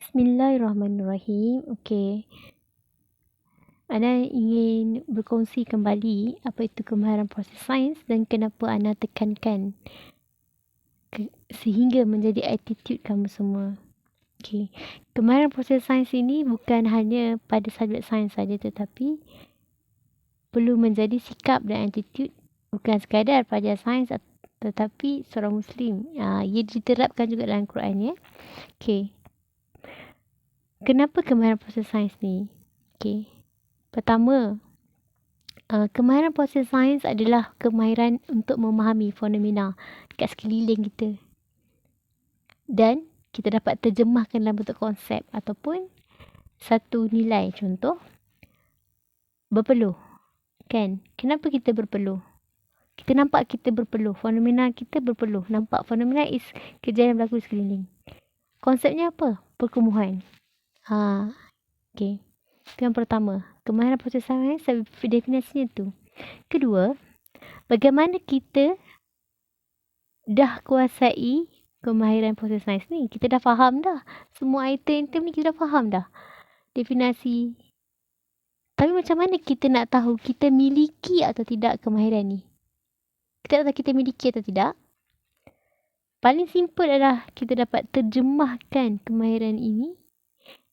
Bismillahirrahmanirrahim. Okey. Ana ingin berkongsi kembali apa itu kemahiran proses sains dan kenapa Ana tekankan sehingga menjadi attitude kamu semua. Okey. Kemahiran proses sains ini bukan hanya pada subjek sains saja tetapi perlu menjadi sikap dan attitude bukan sekadar pelajar sains tetapi seorang Muslim. Ia diterapkan juga dalam Quran ya. Okey. Kenapa kemahiran proses sains ni? Okey. Pertama, kemahiran proses sains adalah kemahiran untuk memahami fenomena dekat sekeliling kita. Dan kita dapat terjemahkan dalam bentuk konsep ataupun satu nilai. Contoh, berpeluh. Kan? Kenapa kita berpeluh? Kita nampak kita berpeluh. Fenomena kita berpeluh. Nampak fenomena is kejadian berlaku di sekeliling. Konsepnya apa? Perkumuhan. Okey. Itu yang pertama. Kemahiran proses sains definisinya tu. Kedua, bagaimana kita dah kuasai kemahiran proses sains ni. Kita dah faham dah. Semua item-item ni kita dah faham dah. Definisi. Tapi macam mana kita nak tahu kita miliki atau tidak kemahiran ni? Kita tak tahu kita miliki atau tidak. Paling simple adalah kita dapat terjemahkan kemahiran ini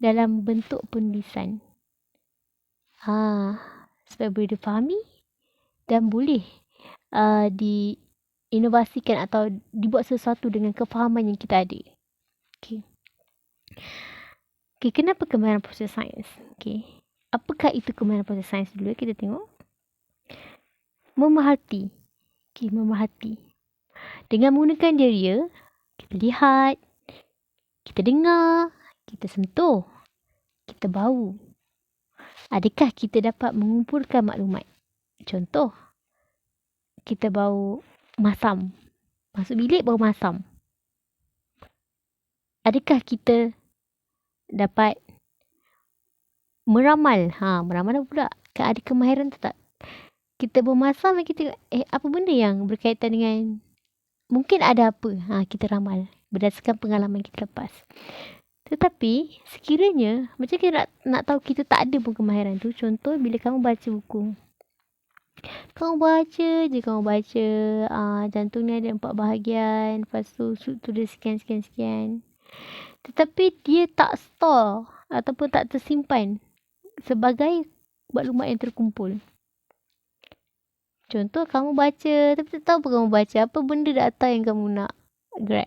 dalam bentuk penulisan. Supaya boleh difahami dan boleh diinovasikan atau dibuat sesuatu dengan kefahaman yang kita ada. Okey. Okey, kenapa kemahiran proses sains? Okey. Apakah itu kemahiran proses sains dulu? Kita tengok. Memerhati. Okey, memerhati. Dengan menggunakan dia, kita lihat, kita dengar, kita sentuh, kita bau. Adakah kita dapat mengumpulkan maklumat? Contoh, kita bau masam. Masuk bilik bau masam. Adakah kita dapat meramal? Meramal apa pula? Ada kemahiran tu tak? Kita bau masam dan kita apa benda yang berkaitan dengan mungkin ada apa? Kita ramal berdasarkan pengalaman kita lepas. Tetapi sekiranya macam kita nak tahu kita tak ada pun kemahiran tu. Contoh bila kamu baca buku. Kamu baca jantung ni ada 4 bahagian. Lepas tu tulis sekian. Tetapi dia tak store ataupun tak tersimpan sebagai maklumat yang terkumpul. Contoh kamu baca tapi tak tahu apa kamu baca. Apa benda data yang kamu nak grab.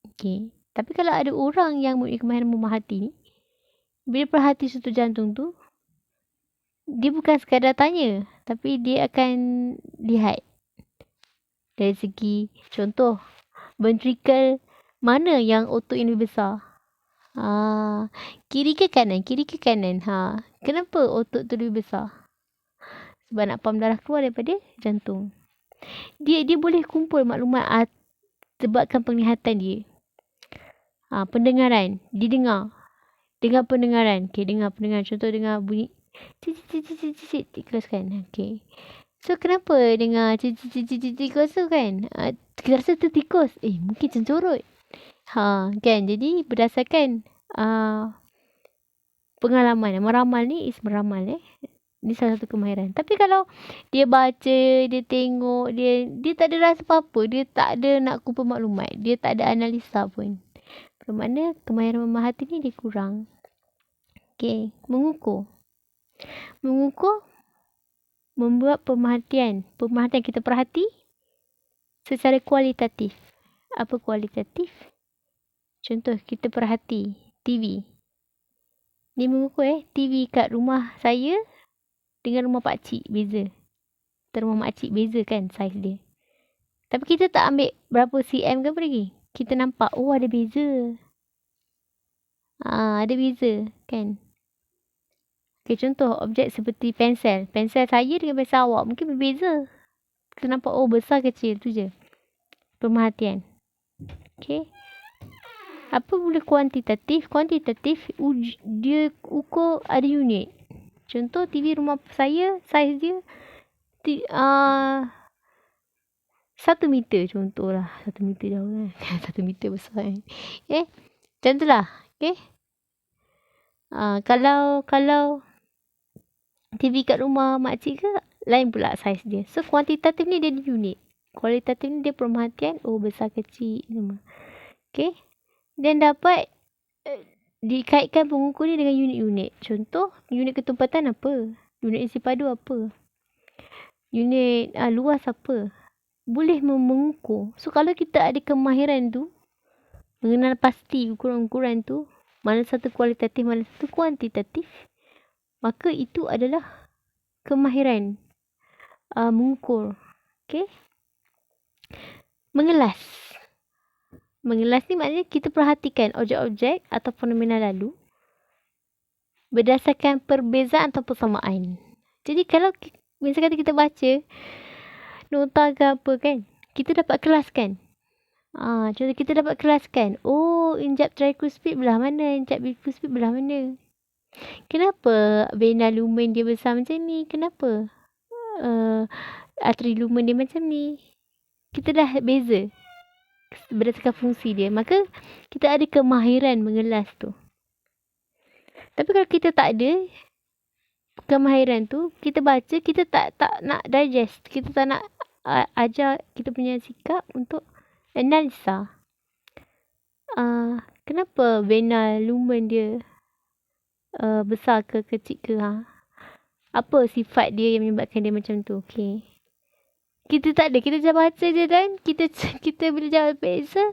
Okay. Tapi kalau ada orang yang mempunyai kemahiran memerhati ni, bila perhati satu jantung tu, dia bukan sekadar tanya, tapi dia akan lihat dari segi contoh ventricle mana yang otot yang lebih besar. Kiri ke kanan? Kenapa otot tu lebih besar? Sebab nak pam darah keluar daripada jantung. Dia boleh kumpul maklumat sebabkan penglihatan dia. Pendengaran, didengar. Dengar pendengaran. Okey, dengar pendengaran. Contoh dengar bunyi cicit teruskan. Okey. So kenapa dengar cicit tu kan? Kita rasa tertikus. Mungkin cencorot. Kan. Jadi berdasarkan pengalaman. Meramal ni is meramal Ini salah satu kemahiran. Tapi kalau dia baca, dia tengok, dia tak ada rasa apa-apa. Dia tak ada nak kumpul maklumat. Dia tak ada analisa pun. Bermakna kemahiran memerhati ni dia kurang. Okey, mengukur. Mengukur membuat pemerhatian kita perhati secara kualitatif. Apa kualitatif? Contoh kita perhati TV. Ni mengukur TV kat rumah saya dengan rumah pak cik beza. Rumah mak cik beza kan saiz dia. Tapi kita tak ambil berapa cm ke apa lagi. Kita nampak ada beza. Ada beza kan. Okay, contoh objek seperti pensel. Pensel saya dengan pensel awak mungkin berbeza. Kita nampak besar kecil tu je. Pemerhatian. Okay. Apa boleh kuantitatif? Kuantitatif dia ukur ada unit. Contoh TV rumah saya saiz dia 1 meter contohlah. 1 meter jauh kan. 1 meter besar kan. Contohlah Okay. Kalau TV kat rumah makcik ke, lain pula saiz dia. So, kuantitatif ni dia unit. Kualitatif ni dia pemerhatian, besar kecil semua. Okay. Dan dapat dikaitkan pengukur ni dengan unit-unit. Contoh, unit ketempatan apa? Unit isi padu apa? Unit luas apa? Boleh mengukur. So, kalau kita ada kemahiran tu, mengenal pasti ukuran-ukuran tu, mana satu kualitatif, mana satu kuantitatif, maka itu adalah kemahiran mengukur. Okay. Mengelas. Mengelas ni maknanya kita perhatikan objek-objek atau fenomena lalu berdasarkan perbezaan atau persamaan. Jadi kalau misalkan kita baca nota ke apa kan, kita dapat kelaskan. Contoh kita dapat kelaskan. Injap tricuspid belah mana, injap bicuspid belah mana. Kenapa vena lumen dia besar macam ni? Kenapa arteri lumen dia macam ni? Kita dah beza berdasarkan fungsi dia. Maka kita ada kemahiran mengelas tu. Tapi kalau kita tak ada kemahiran tu, kita baca, kita tak nak digest. Kita tak nak ajar kita punya sikap untuk analisa. Kenapa vena lumen dia besar ke kecil ke? Apa sifat dia yang menyebabkan dia macam tu? Okay. Kita tak ada. Kita je baca je dan kita bila jawab answer,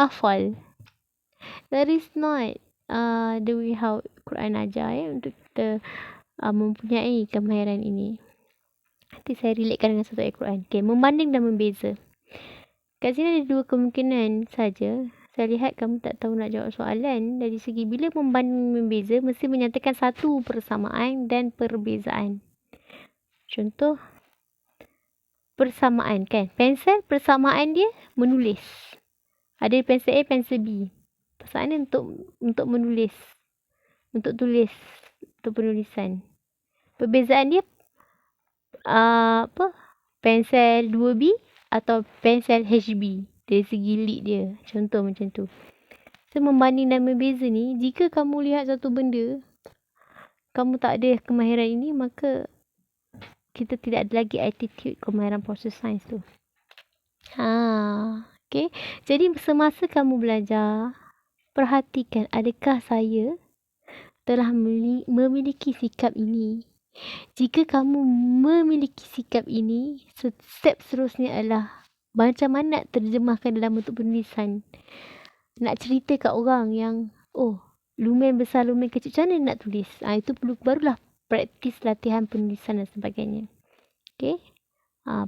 hafal. That is not the way how Quran ajar untuk kita mempunyai kemahiran ini. Nanti saya relatekan dengan satu ayat Quran. Okay, membanding dan membeza. Kat sini ada dua kemungkinan saja. Saya lihat kamu tak tahu nak jawab soalan. Dari segi bila membanding membeza, mesti menyatakan satu persamaan dan perbezaan. Contoh, persamaan kan. Pensel, persamaan dia menulis. Ada pensel A, pensel B. Persamaan dia untuk menulis. Untuk tulis. Untuk penulisan. Perbezaan dia pensel 2B atau pensel HB. Dari segi lead dia. Contoh macam tu. So, membanding dan membeza ni, jika kamu lihat satu benda, kamu tak ada kemahiran ini, maka kita tidak ada lagi attitude kemahiran proses sains tu. Okay. Jadi, semasa kamu belajar, perhatikan adakah saya telah memiliki sikap ini. Jika kamu memiliki sikap ini, step seterusnya adalah macam mana nak terjemahkan dalam bentuk penulisan. Nak cerita kat orang yang, lumen besar, lumen kecil, macam mana nak tulis? Itu barulah praktis latihan penulisan dan sebagainya. Okay.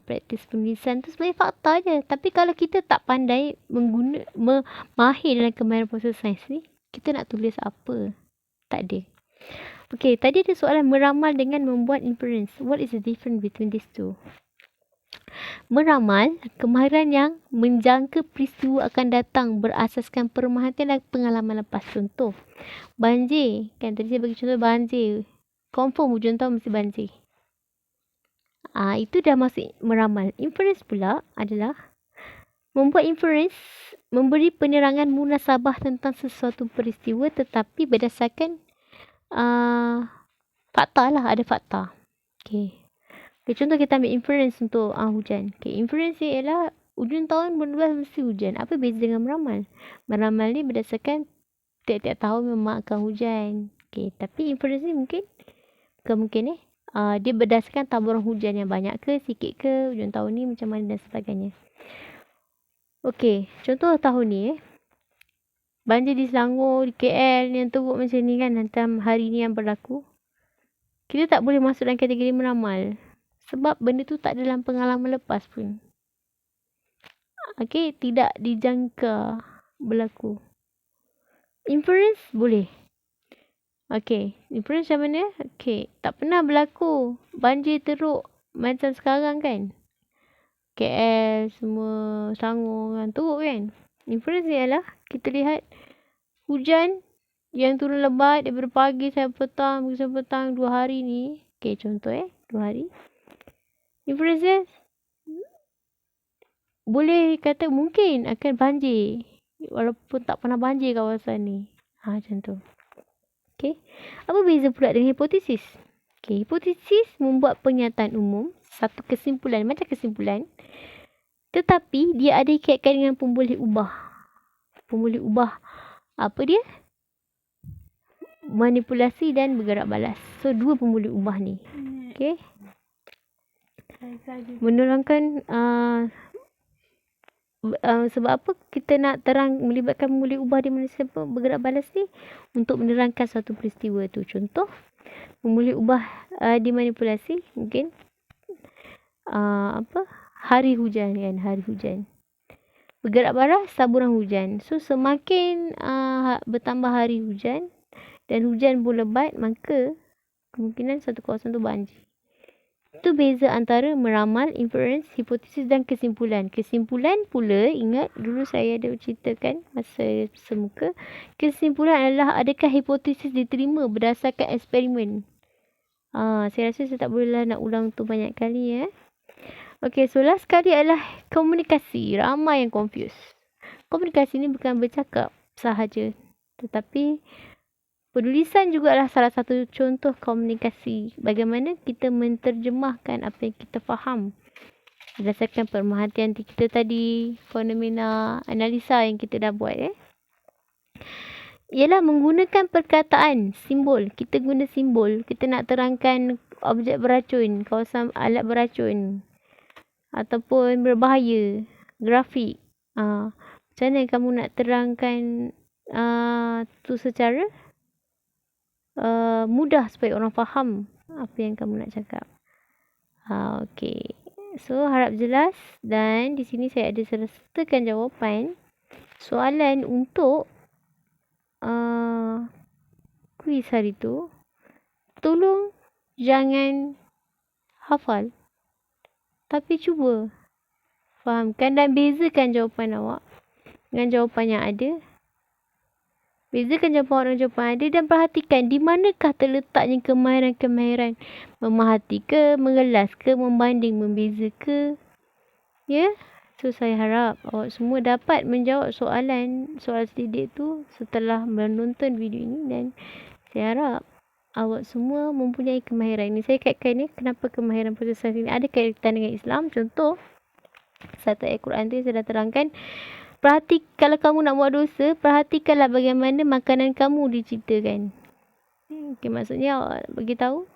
Praktis penulisan tu sebenarnya fakta je. Tapi kalau kita tak pandai mahir dalam kemahiran proses sains ni, kita nak tulis apa? Tak ada. Okay, tadi ada soalan meramal dengan membuat inference. What is the difference between these two? Meramal, kemahiran yang menjangka peristiwa akan datang berasaskan pemerhatian dan pengalaman lepas. Contoh, banjir. Kan tadi saya bagi contoh banjir. Confirm hujung tahun mesti banjir. Itu dah masuk meramal. Inference pula adalah membuat inference, memberi penerangan munasabah tentang sesuatu peristiwa tetapi berdasarkan fakta lah. Ada fakta. Okay. Contoh kita ambil inference untuk hujan. Okay, inference ni ialah hujung tahun bulan mesti hujan. Apa beza dengan meramal? Meramal ni berdasarkan tiap-tiap tahun memang akan hujan. Okay, tapi inference ni mungkin dia berdasarkan taburan hujan yang banyak ke, sikit ke, hujung tahun ni macam mana dan sebagainya. Okay, contoh tahun ni banjir di Selangor, di KL yang teruk macam ni kan, hantam hari ni yang berlaku. Kita tak boleh masuk dalam kategori meramal. Sebab benda tu tak dalam pengalaman lepas pun. Okay, tidak dijangka berlaku. Inference boleh. Okay, inference macam mana? Okay, tak pernah berlaku banjir teruk macam sekarang kan. KL semua Selangor kan teruk kan. Inference ni adalah kita lihat hujan yang turun lebat daripada pagi sampai petang, 2 hari ni. Okay, contoh 2 hari. Inference dia boleh kata mungkin akan banjir walaupun tak pernah banjir kawasan ni. Macam tu. Okay. Apa beza pula dengan hipotesis? Okay. Hipotesis membuat pernyataan umum, satu kesimpulan, macam kesimpulan. Tetapi dia ada ikaitkan dengan pemboleh ubah. Pemboleh ubah apa dia? Manipulasi dan bergerak balas. So, dua pemboleh ubah ni. Okay. Menerangkan sebab apa kita nak terang melibatkan pemboleh ubah di manusia bergerak balas ni? Untuk menerangkan satu peristiwa tu. Contoh, pemboleh ubah dimanipulasi mungkin hari hujan kan, hari hujan. Bergerak balas taburan hujan. So semakin bertambah hari hujan dan hujan pun lebat, maka kemungkinan satu kawasan tu banjir. Itu beza antara meramal, inference, hipotesis dan kesimpulan. Kesimpulan pula, ingat dulu saya ada ceritakan masa semuka, kesimpulan adalah adakah hipotesis diterima berdasarkan eksperimen. Saya rasa saya tak bolehlah nak ulang tu banyak kali ya. Okay, so last kali adalah komunikasi. Ramai yang confused. Komunikasi ni bukan bercakap sahaja, tetapi penulisan juga adalah salah satu contoh komunikasi. Bagaimana kita menterjemahkan apa yang kita faham berdasarkan pemerhatian kita tadi, fenomena, analisa yang kita dah buat ialah menggunakan perkataan, simbol. Kita guna simbol. Kita nak terangkan objek beracun, kawasan alat beracun ataupun berbahaya, grafik. Macam mana kamu nak terangkan tu secara mudah supaya orang faham apa yang kamu nak cakap. Okay. So, harap jelas. Dan di sini saya ada sertakan jawapan soalan untuk kuis hari tu. Tolong jangan hafal, tapi cuba fahamkan dan bezakan jawapan awak dengan jawapan yang ada. Bezakan jawapan orang jawapan ada dan perhatikan di manakah terletaknya kemahiran-kemahiran. Memahati ke, mengelas ke, membanding, membeza ke. Ya? So, saya harap awak semua dapat menjawab soalan selidik tu setelah menonton video ini, dan saya harap awak semua mempunyai kemahiran ini. Saya kaitkan ni, kenapa kemahiran proses sains ini ada kaitan dengan Islam. Contoh, satu ayat Quran tu saya dah terangkan. Kalau kamu nak buat dosa, perhatikanlah bagaimana makanan kamu diciptakan. Okay, maksudnya awak beritahu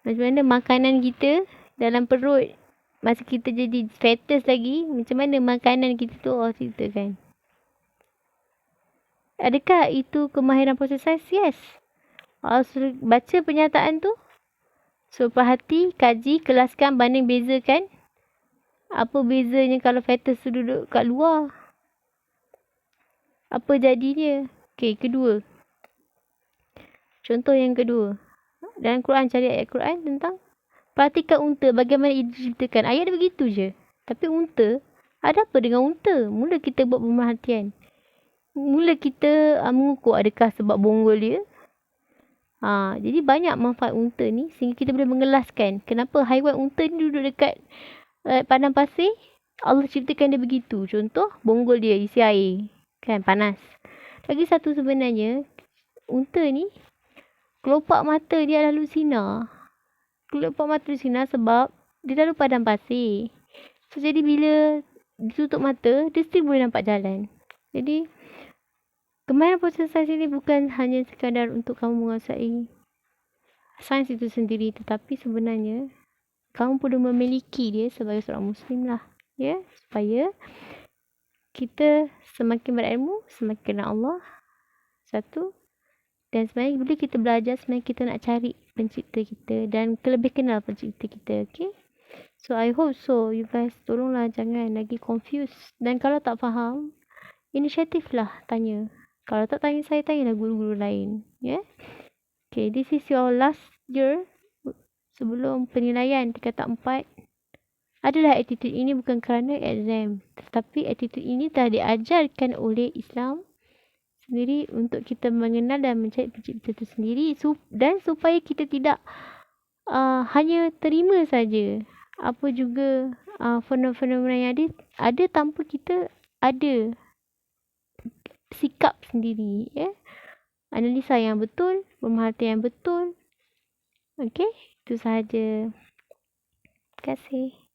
macam mana makanan kita dalam perut masa kita jadi fetus lagi, macam mana makanan kita tu Allah ciptakan. Adakah itu kemahiran proses sains? Yes. Awak suruh baca pernyataan tu. So, perhati, kaji, kelaskan, banding, bezakan. Apa bezanya kalau fetus tu duduk kat luar? Apa jadinya? Okay, kedua. Contoh yang kedua. Dalam Quran, cari ayat Quran tentang perhatikan unta, bagaimana ia diciptakan. Ayat dia begitu je. Tapi unta, ada apa dengan unta? Mula kita buat pemerhatian. Mula kita mengukur adakah sebab bonggol dia. Jadi banyak manfaat unta ni sehingga kita boleh mengelaskan kenapa haiwan unta ni duduk dekat padang pasir. Allah ciptakan dia begitu. Contoh, bonggol dia isi air. Kan, panas. Lagi satu sebenarnya, unta ni, kelopak mata dia lalu sinar. Kelopak mata dia sinar sebab dia lalu padang pasir. So, jadi bila ditutup mata, dia still boleh nampak jalan. Jadi, kemahiran proses sains ini bukan hanya sekadar untuk kamu menguasai sains itu sendiri, tetapi sebenarnya kamu perlu memiliki dia sebagai seorang Muslim lah. Ya, supaya kita semakin berilmu, semakin kenal Allah. Satu. Dan sebenarnya bila kita belajar, sebenarnya kita nak cari pencipta kita dan lebih kenal pencipta kita. Okay. So, I hope so. You guys tolonglah jangan lagi confused. Dan kalau tak faham, inisiatif lah tanya. Kalau tak tanya saya, tanyalah guru-guru lain. Yeah. Okay, this is your last year sebelum penilaian tingkatan 4. Adalah attitude ini bukan kerana exam, tetapi attitude ini telah diajarkan oleh Islam sendiri untuk kita mengenal dan mencari pencipta itu sendiri, dan supaya kita tidak hanya terima saja apa juga fenomena yang ada tanpa kita ada sikap sendiri. analisa yang betul, pemerhatian yang betul. Okey, itu sahaja. Terima kasih.